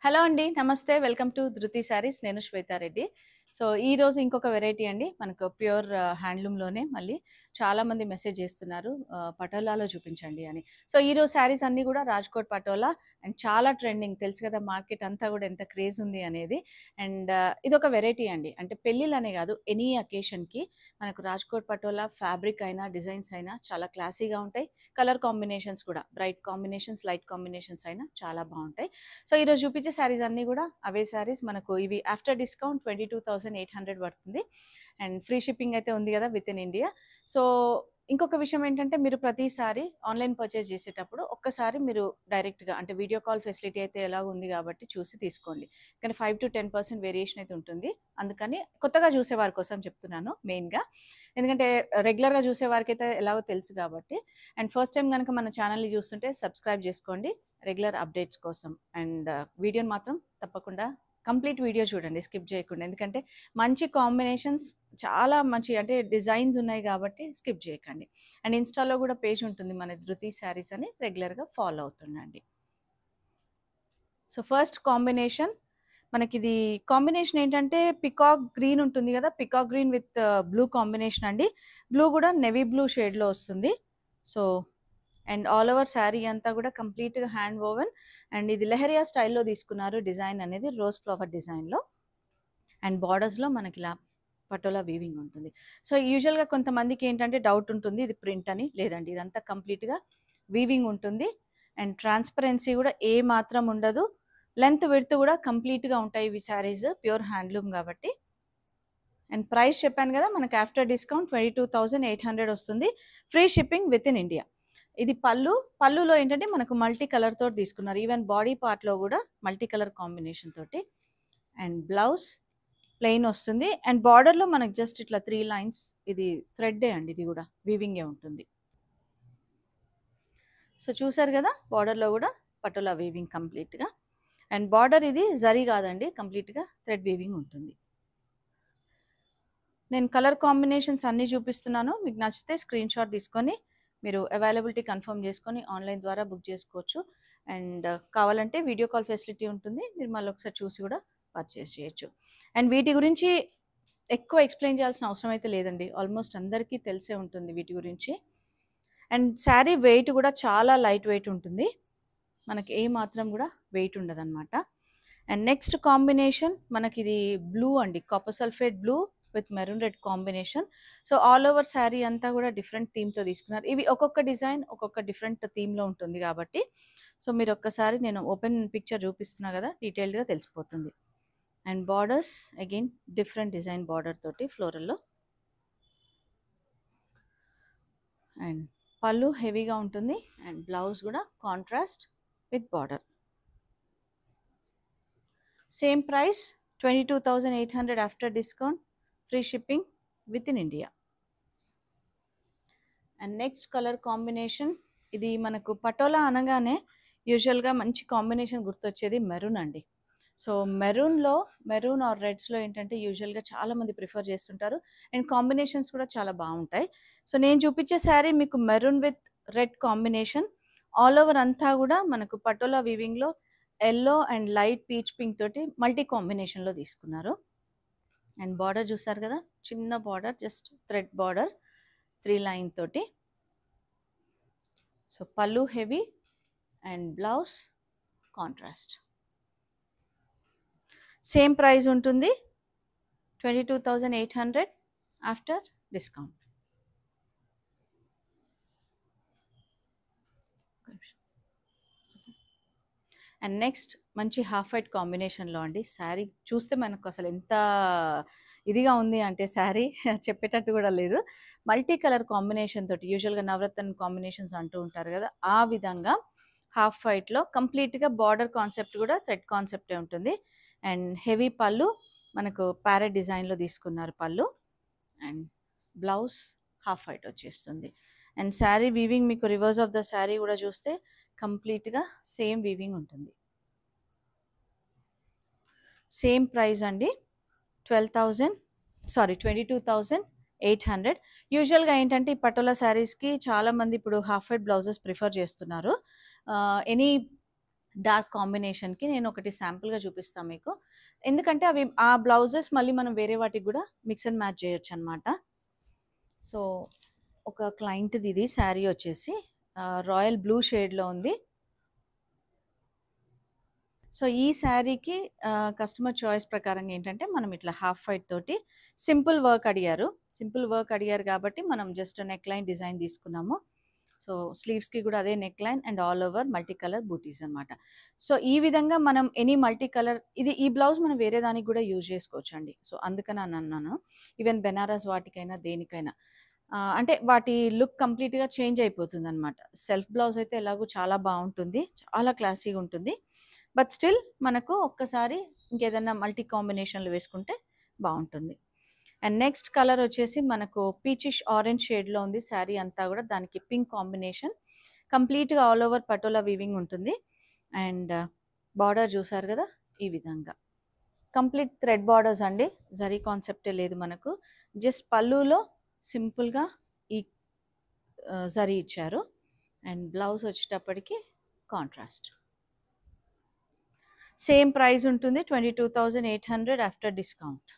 Hello అండి. నమస్తే. Welcome to ధృతి శారీస్. నేను శ్వేతా రెడ్డి. సో, ఈరోజు ఇంకొక వెరైటీ అండి. మనకు ప్యూర్ హ్యాండ్లూమ్‌లోనే మళ్ళీ చాలామంది మెసేజ్ చేస్తున్నారు. పటోలాలో చూపించండి అని. సో, ఈరోజు శారీస్ అన్నీ కూడా రాజ్‌కోట్ పటోలా అండ్ చాలా ట్రెండింగ్. తెలుసు కదా మార్కెట్ అంతా కూడా ఎంత క్రేజ్ ఉంది అనేది. అండ్ ఇదొక వెరైటీ అండి. అంటే పెళ్ళిళ్ళనే కాదు ఎనీ అకేషన్‌కి మనకు రాజ్‌కోట్ పటోలా ఫ్యాబ్రిక్ అయినా, డిజైన్స్ అయినా చాలా క్లాసీగా ఉంటాయి. కలర్ కాంబినేషన్స్ కూడా బ్రైట్ కాంబినేషన్స్, లైట్ కాంబినేషన్స్ అయినా చాలా బావుంటాయి. సో, ఈరోజు చూపించే శారీస్ అన్నీ కూడా అవే శారీస్. మనకు ఇవి ఆఫ్టర్ డిస్కౌంట్ 22,800 పడుతుంది. అండ్ ఫ్రీ షిప్పింగ్ అయితే ఉంది కదా విత్ ఇన్ ఇండియా. సో, ఇంకొక విషయం ఏంటంటే మీరు ప్రతిసారి ఆన్‌లైన్ పర్చేజ్ చేసేటప్పుడు ఒక్కసారి మీరు డైరెక్ట్‌గా అంటే వీడియో కాల్ ఫెసిలిటీ అయితే ఎలాగో ఉంది కాబట్టి చూసి తీసుకోండి. కానీ 5-10% వేరియేషన్ అయితే ఉంటుంది. అందుకని కొత్తగా చూసేవారి కోసం చెప్తున్నాను మెయిన్‌గా. ఎందుకంటే రెగ్యులర్‌గా చూసేవారికైతే ఎలాగో తెలుసు కాబట్టి. అండ్ ఫస్ట్ టైం గనుక మన ఛానల్‌ని చూస్తుంటే సబ్స్క్రైబ్ చేసుకోండి రెగ్యులర్ అప్డేట్స్ కోసం. అండ్ వీడియోని మాత్రం తప్పకుండా కంప్లీట్ వీడియో చూడండి స్కిప్ చేయకుండా. ఎందుకంటే మంచి కాంబినేషన్స్ చాలా మంచి అంటే డిజైన్స్ ఉన్నాయి కాబట్టి స్కిప్ చేయకండి. అండ్ ఇన్‌స్టాలో కూడా పేజ్ ఉంటుంది మన ధృతి శారీస్ అని రెగ్యులర్‌గా ఫాలో అవుతుండండి. సో, ఫస్ట్ కాంబినేషన్ మనకిది కాంబినేషన్ ఏంటంటే పికాక్ గ్రీన్ ఉంటుంది కదా! Peacock green with blue combination అండి. బ్లూ కూడా నేవీ బ్లూ షేడ్‌లో వస్తుంది. So, and all over sari అంతా కూడా కంప్లీట్‌గా హ్యాండ్ వోవెన్ అండ్ ఇది లెహరియా స్టైల్‌లో తీసుకున్నారు డిజైన్ అనేది రోజ్ ఫ్లవర్ డిజైన్‌లో. అండ్ బార్డర్స్‌లో మనకిలా పటోలా వీవింగ్ ఉంటుంది. సో, యూజువల్‌గా కొంతమందికి ఏంటంటే డౌట్ ఉంటుంది ఇది ప్రింట్ అని. లేదండి ఇదంతా కంప్లీట్‌గా వీవింగ్ ఉంటుంది. అండ్ ట్రాన్స్‌పరెన్సీ కూడా ఏ మాత్రం ఉండదు. లెంత్, విడ్త్ కూడా కంప్లీట్‌గా ఉంటాయి ఇవి శారీస్ ప్యూర్ హ్యాండ్లూమ్ కాబట్టి. అండ్ ప్రైస్ చెప్పాను కదా! మనకి ఆఫ్టర్ డిస్కౌంట్ 22,800 వస్తుంది. Free shipping with in India. ఇది పళ్ళు. పళ్ళులో ఏంటంటే మనకు మల్టీ కలర్ తోటి తీసుకున్నారు. ఈవెన్ బాడీ పార్ట్‌లో కూడా మల్టీ కలర్ కాంబినేషన్ తోటి. అండ్ బ్లౌజ్ ప్లెయిన్ వస్తుంది. అండ్ బార్డర్‌లో మనకు జస్ట్ ఇట్లా 3 లైన్స్ ఇది థ్రెడ్డే అండి ఇది కూడా. వీవింగే ఉంటుంది. సో, చూసారు కదా! బార్డర్‌లో కూడా పటోలా వీవింగ్ కంప్లీట్‌గా. అండ్ బార్డర్ ఇది జరీ కాదండి. కంప్లీట్‌గా థ్రెడ్ వీవింగ్ ఉంటుంది. నేను కలర్ కాంబినేషన్స్ అన్నీ చూపిస్తున్నాను. మీకు నచ్చితే స్క్రీన్‌షాట్ తీసుకొని మీరు అవైలబిలిటీ కన్ఫర్మ్ చేసుకొని ఆన్‌లైన్ ద్వారా బుక్ చేసుకోవచ్చు. అండ్ కావాలంటే వీడియో కాల్ ఫెసిలిటీ ఉంటుంది. మీరు మళ్ళీ ఒకసారి చూసి కూడా పర్చేస్ చేయొచ్చు. అండ్ వీటి గురించి ఎక్కువ ఎక్స్‌ప్లెయిన్ చేయాల్సిన అవసరం అయితే లేదండి. ఆల్మోస్ట్ అందరికీ తెలిసే ఉంటుంది వీటి గురించి. అండ్ శారీ వెయిట్ కూడా చాలా లైట్ వెయిట్ ఉంటుంది. మనకి ఏ మాత్రం కూడా వెయిట్ ఉండదనమాట. అండ్ నెక్స్ట్ కాంబినేషన్ మనకిది బ్లూ అండి. Copper sulphate blue with maroon red combination. So, all over sari అంతా కూడా డిఫరెంట్ థీమ్‌తో తీసుకున్నారు. ఇవి ఒక్కొక్క డిజైన్ ఒక్కొక్క డిఫరెంట్ థీమ్‌లో ఉంటుంది కాబట్టి. సో, మీరు ఒక్కసారి నేను ఓపెన్ పిక్చర్ చూపిస్తున్నా కదా! డీటెయిల్డ్‌గా తెలిసిపోతుంది. And borders again different design border తోటి ఫ్లోరల్‌లో. అండ్ పళ్ళు హెవీగా ఉంటుంది. అండ్ బ్లౌజ్ కూడా contrast with border. Same price 22,800 after discount. Free shipping with in India. And next colour combination ఇది మనకు పటోలా అనగానే యూజువల్‌గా మంచి కాంబినేషన్ గుర్తొచ్చేది మెరూన్ అండి. సో, మెరూన్ ఆర్ రెడ్స్‌లో ఏంటంటే యూజువల్‌గా చాలామంది ప్రిఫర్ చేస్తుంటారు. అండ్ కాంబినేషన్స్ కూడా చాలా బావుంటాయి. సో, నేను చూపించే శారీ మీకు maroon with red combination. All over అంతా కూడా మనకు పటోలా వీవింగ్‌లో yellow and light peach pink తోటి మల్టీ కాంబినేషన్‌లో తీసుకున్నారు. అండ్ బార్డర్ చూసారు కదా! చిన్న border just thread border 3 line తోటి. సో, పళ్ళు heavy and blouse contrast. Same price ఉంటుంది 22,800 ఆఫ్టర్ డిస్కౌంట్. అండ్ నెక్స్ట్ మంచి హాఫ్ వైట్ కాంబినేషన్‌లో అండి. శారీ చూస్తే మనకు అసలు ఎంత ఇదిగా ఉంది అంటే శారీ చెప్పేటట్టు కూడా లేదు. మల్టీ కలర్ కాంబినేషన్ తోటి యూజువల్‌గా నవరత్న కాంబినేషన్స్ అంటూ ఉంటారు కదా! ఆ విధంగా హాఫ్ వైట్‌లో కంప్లీట్‌గా బార్డర్ కాన్సెప్ట్ కూడా థ్రెడ్ కాన్సెప్టే ఉంటుంది. అండ్ హెవీ పళ్ళు మనకు ప్యారెట్ డిజైన్‌లో తీసుకున్నారు పళ్ళు. అండ్ బ్లౌజ్ హాఫ్ వైట్ వచ్చేస్తుంది. అండ్ శారీ వీవింగ్ మీకు రివర్స్ ఆఫ్ ద శారీ కూడా చూస్తే కంప్లీట్‌గా సేమ్ వీవింగ్ ఉంటుంది. సేమ్ ప్రైస్ అండి 22,800. యూజువల్‌గా ఏంటంటే ఈ పటోలా శారీస్‌కి చాలామంది ఇప్పుడు హాఫ్ వైట్ బ్లౌజెస్ ప్రిఫర్ చేస్తున్నారు. ఎనీ డార్క్ కాంబినేషన్‌కి నేను ఒకటి శాంపుల్‌గా చూపిస్తా మీకు. ఎందుకంటే అవి ఆ బ్లౌజెస్ మళ్ళీ మనం వేరే వాటికి గూడా మిక్స్ అండ్ మ్యాచ్ చేయొచ్చనమాట. సో, ఒక క్లయింట్‌ది ఇది శారీ వచ్చేసి రాయల్ బ్లూ షేడ్‌లో ఉంది. సో, ఈ శారీకి కస్టమర్ చాయిస్ ప్రకారంగా ఏంటంటే, మనం ఇట్లా హాఫ్ వైట్ తోటి సింపుల్ వర్క్ అడిగారు. సింపుల్ వర్క్ అడిగారు కాబట్టి, మనం జస్ట్ నెక్ లైన్ డిజైన్ తీసుకున్నాము. సో, స్లీవ్స్‌కి కూడా అదే neck line and all over multi colour buttis అనమాట. సో, ఈ విధంగా మనం ఎనీ మల్టీ కలర్ ఈ బ్లౌజ్ మనం వేరే దానికి కూడా యూజ్ చేసుకోవచ్చండి. సో, అందుకని అని అన్నాను. ఈవెన్ బెనారస్ వాటికైనా, దేనికైనా. అంటే వాటి లుక్ కంప్లీట్‌గా చేంజ్ అయిపోతుందనమాట. సెల్ఫ్ బ్లౌజ్ అయితే ఎలాగో చాలా బావుంటుంది. చాలా క్లాసీగా ఉంటుంది. బట్ స్టిల్ మనకు ఒక్కసారి ఇంకేదన్నా మల్టీ కాంబినేషన్‌లో వేసుకుంటే బావుంటుంది. అండ్ నెక్స్ట్ కలర్ వచ్చేసి మనకు పీచిష్ ఆరెంజ్ షేడ్‌లో ఉంది శారీ అంతా గూడా. దానికి పింక్ కాంబినేషన్. కంప్లీట్‌గా ఆల్ ఓవర్ పటోలా వీవింగ్ ఉంటుంది. అండ్ బార్డర్ చూసారు గదా! ఈ విధంగా. కంప్లీట్ థ్రెడ్ బార్డర్స్ అండి. జరీ కాన్సెప్టే లేదు మనకు. జస్ట్ పళ్ళులో సింపుల్‌గా ఈ జరీ ఇచ్చారు. అండ్ బ్లౌజ్ వచ్చేటప్పటికి కాంట్రాస్ట్. సేమ్ ప్రైస్ ఉంటుంది 22,800 ఆఫ్టర్ డిస్కౌంట్.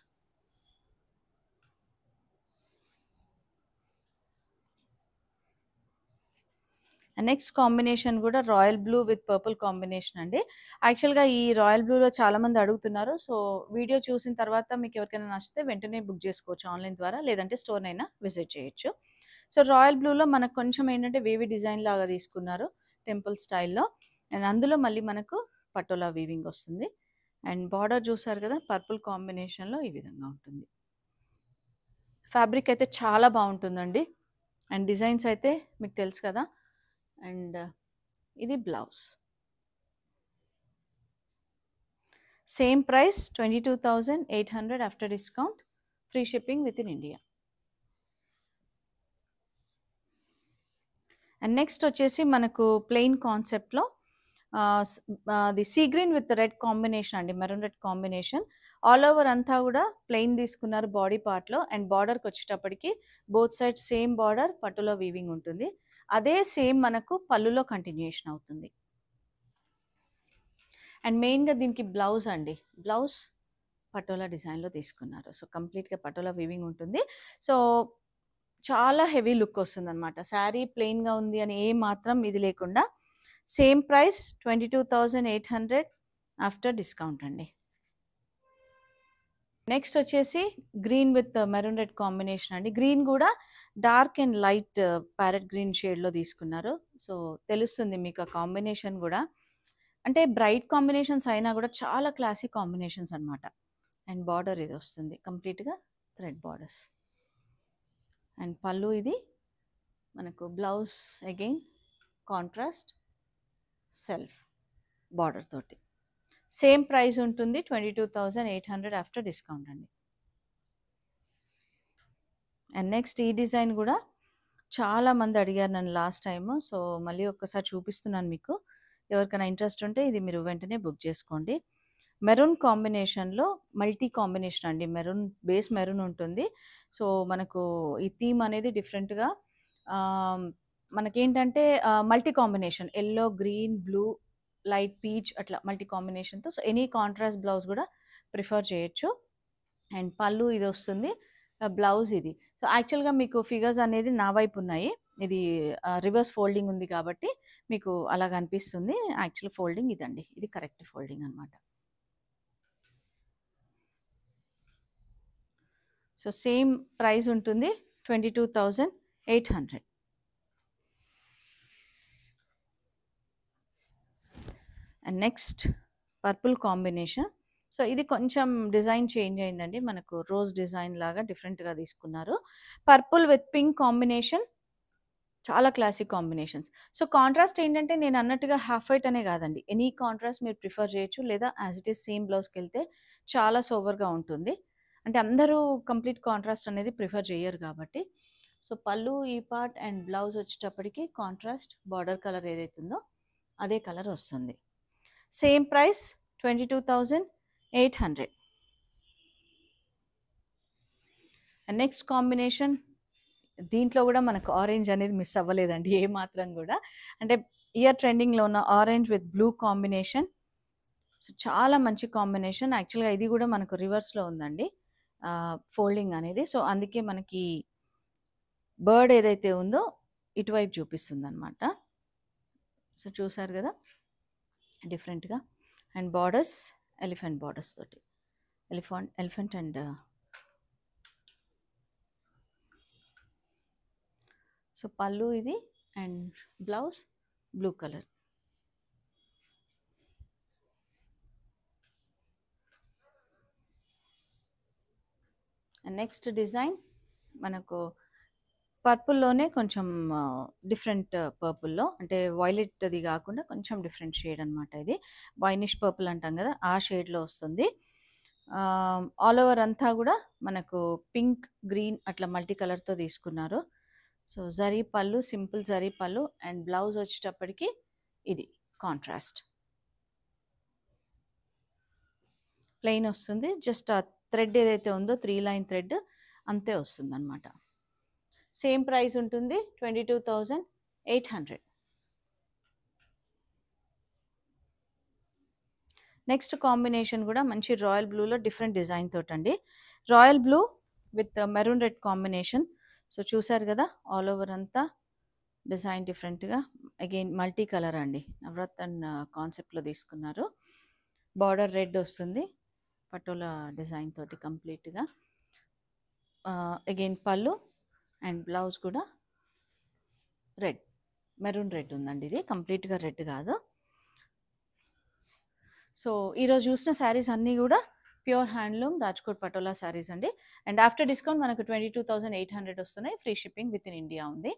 నెక్స్ట్ కాంబినేషన్ కూడా royal blue with purple combination అండి. యాక్చువల్‌గా ఈ రాయల్ బ్లూలో చాలామంది అడుగుతున్నారు. సో, వీడియో చూసిన తర్వాత మీకు ఎవరికైనా నచ్చితే వెంటనే బుక్ చేసుకోవచ్చు ఆన్‌లైన్ ద్వారా. లేదంటే స్టోర్‌నైనా విజిట్ చేయొచ్చు. సో, రాయల్ బ్లూలో మనకు కొంచెం ఏంటంటే వేవీ డిజైన్ లాగా తీసుకున్నారు టెంపుల్ స్టైల్‌లో. అండ్ అందులో మళ్ళీ మనకు పటోలా వీవింగ్ వస్తుంది. అండ్ బార్డర్ చూసారు కదా! పర్పుల్ కాంబినేషన్‌లో ఈ విధంగా ఉంటుంది. ఫ్యాబ్రిక్ అయితే చాలా బావుంటుందండి. అండ్ డిజైన్స్ అయితే మీకు తెలుసు కదా! అండ్ ఇది blouse. Same price 22,800 after discount. Free shipping with in India. And next వచ్చేసి మనకు ప్లెయిన్ కాన్సెప్ట్‌లో అది sea green with red combination అండి. Maroon red combination. All over అంతా కూడా ప్లెయిన్ తీసుకున్నారు బాడీ పార్ట్‌లో. అండ్ బార్డర్‌కి వచ్చేటప్పటికి బోత్ సైడ్స్ సేమ్ బార్డర్ పట్టులో వీవింగ్ ఉంటుంది. అదే సేమ్ మనకు పళ్ళులో కంటిన్యూయేషన్ అవుతుంది. అండ్ మెయిన్‌గా దీనికి బ్లౌజ్ అండి. బ్లౌజ్ పటోలా డిజైన్‌లో తీసుకున్నారు. సో, కంప్లీట్‌గా పటోలా వీవింగ్ ఉంటుంది. సో, చాలా హెవీ లుక్ వస్తుందనమాట. శారీ ప్లెయిన్‌గా ఉంది అని ఏ మాత్రం ఇది లేకుండా సేమ్ ప్రైస్ 22,800 ఆఫ్టర్ డిస్కౌంట్ అండి. నెక్స్ట్ వచ్చేసి green with maroon red combination అండి. గ్రీన్ కూడా dark and light parrot green షేడ్‌లో తీసుకున్నారు. సో, తెలుస్తుంది మీకు ఆ కాంబినేషన్ గూడా. అంటే బ్రైట్ కాంబినేషన్స్ అయినా గూడా చాలా క్లాసీ కాంబినేషన్స్ అనమాట. అండ్ బార్డర్ ఇది వస్తుంది. కంప్లీట్‌గా థ్రెడ్ బార్డర్స్. అండ్ పళ్ళు ఇది మనకు blouse again contrast self border తోటి. సేమ్ ప్రైస్ ఉంటుంది 22,800 ఆఫ్టర్ డిస్కౌంట్ అండి. అండ్ నెక్స్ట్ ఈ డిజైన్ కూడా చాలా మంది అడిగారు నన్ను లాస్ట్ టైము. సో, మళ్ళీ ఒక్కసారి చూపిస్తున్నాను మీకు. ఎవరికైనా ఇంట్రెస్ట్ ఉంటే ఇది మీరు వెంటనే బుక్ చేసుకోండి. మెరూన్ కాంబినేషన్‌లో మల్టీ కాంబినేషన్ అండి. మెరూన్ బేస్ మెరూన్ ఉంటుంది. సో, మనకు ఈ థీమ్ అనేది డిఫరెంట్‌గా ఆహ్, మనకేంటంటే multi combination yellow, green, blue, light peach అట్లా మల్టీ కాంబినేషన్‌తో సో, ఎనీ కాంట్రాస్ట్ బ్లౌజ్ కూడా ప్రిఫర్ చేయొచ్చు. అండ్ పళ్ళు ఇదొస్తుంది. బ్లౌజ్ ఇది. సో, యాక్చువల్‌గా మీకు ఫిగర్స్ అనేది నా వైపు ఉన్నాయి. ఇది రివర్స్ ఫోల్డింగ్ ఉంది కాబట్టి మీకు అలాగ అనిపిస్తుంది. యాక్చువల్ ఫోల్డింగ్ ఇదండి. ఇది కరెక్ట్ ఫోల్డింగ్ అనమాట. సో, సేమ్ ప్రైస్ ఉంటుంది 22,800. And next purple combination. So, ఇది కొంచెం డిజైన్ చేంజ్ అయిందండి. మనకు రోజ్ డిజైన్ లాగా డిఫరెంట్‌గా తీసుకున్నారు. పర్పుల్ విత్ పింక్ కాంబినేషన్ చాలా క్లాసిక్ కాంబినేషన్స్. సో, కాంట్రాస్ట్ ఏంటంటే నేనన్నట్టుగా హాఫ్ వైట్ అనే కాదండి. ఎనీ కాంట్రాస్ట్ మీరు ప్రిఫర్ చేయొచ్చు. లేదా యాజ్ ఇట్ ఈజ్ సేమ్ బ్లౌజ్‌కెళ్తే చాలా సోబర్‌గా ఉంటుంది. అంటే అందరూ కంప్లీట్ కాంట్రాస్ట్ అనేది ప్రిఫర్ చెయ్యరు కాబట్టి. సో, పళ్ళు ఈ పార్ట్ అండ్ బ్లౌజ్ వచ్చేటప్పటికి కాంట్రాస్ట్ బార్డర్ కలర్ ఏదైతుందో అదే కలర్ వస్తుంది. Same price 22,800. And next combination దీంట్లో గూడా మనకు ఆరెంజ్ అనేది మిస్ అవ్వలేదండి ఏ మాత్రం గూడా. అంటే ఇయర్ ట్రెండింగ్లో ఉన్న orange with blue combination. So చాలా మంచి కాంబినేషన్. యాక్చువల్గా ఇది కూడా మనకు రివర్స్లో ఉందండి ఫోల్డింగ్ అనేది. సో అందుకే మనకి బర్డ్ ఏదైతే ఉందో ఇటువైపు చూపిస్తుంది అనమాట. సో చూసారు కదా డిఫరెంట్గా. అండ్ బార్డర్స్ ఎలిఫెంట్ బార్డర్స్ తోటి, ఎలిఫెంట్ అండ్ సో పళ్ళు ఇది and blouse blue colour. And next design మనకు పర్పుల్లోనే కొంచెం డిఫరెంట్ పర్పుల్లో, అంటే వైలెట్ది కాకుండా కొంచెం డిఫరెంట్ షేడ్ అనమాట. ఇది వైనిష్ పర్పుల్ అంటాం కదా, ఆ షేడ్లో వస్తుంది. ఆల్ ఓవర్ అంతా కూడా మనకు పింక్ గ్రీన్ అట్లా మల్టీ కలర్తో తీసుకున్నారు. సో జరీ పళ్ళు, సింపుల్ జరీ పళ్ళు. అండ్ బ్లౌజ్ వచ్చేటప్పటికి ఇది కాంట్రాస్ట్ ప్లెయిన్ వస్తుంది. జస్ట్ ఆ థ్రెడ్ ఏదైతే ఉందో 3 లైన్ థ్రెడ్ అంతే వస్తుంది అనమాట. సేమ్ ప్రైస్ ఉంటుంది 22,800. నెక్స్ట్ కాంబినేషన్ కూడా మంచి రాయల్ బ్లూలో డిఫరెంట్ డిజైన్ తోటండి. Royal blue with maroon red combination. So చూసారు కదా ఆల్ ఓవర్ అంతా డిజైన్ డిఫరెంట్గా. అగైన్ మల్టీ కలర్ అండి, నవరత్న్ కాన్సెప్ట్లో తీసుకున్నారు. బార్డర్ రెడ్ వస్తుంది పటోలా డిజైన్ తోటి కంప్లీట్గా. అగైన్ పళ్ళు అండ్ బ్లౌజ్ కూడా రెడ్, మెరూన్ రెడ్ ఉందండి. ఇది కంప్లీట్గా రెడ్ కాదు. సో ఈరోజు చూసిన శారీస్ అన్నీ కూడా ప్యూర్ హ్యాండ్లూమ్ రాజ్కోట్ పటోలా శారీస్ అండి. అండ్ ఆఫ్టర్ డిస్కౌంట్ మనకు 22,800 వస్తున్నాయి. Free shipping with in India ఉంది.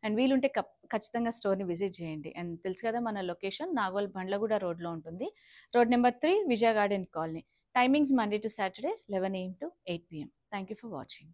అండ్ వీలుంటే ఖచ్చితంగా స్టోర్ని విజిట్ చేయండి. అండ్ తెలుసు కదా మన లొకేషన్ నాగోల్ బండ్లగూడ రోడ్లో ఉంటుంది. Road number 3, Vijaya garden colony. Timings Monday to Saturday 11 AM to 8 PM. Thank you for watching.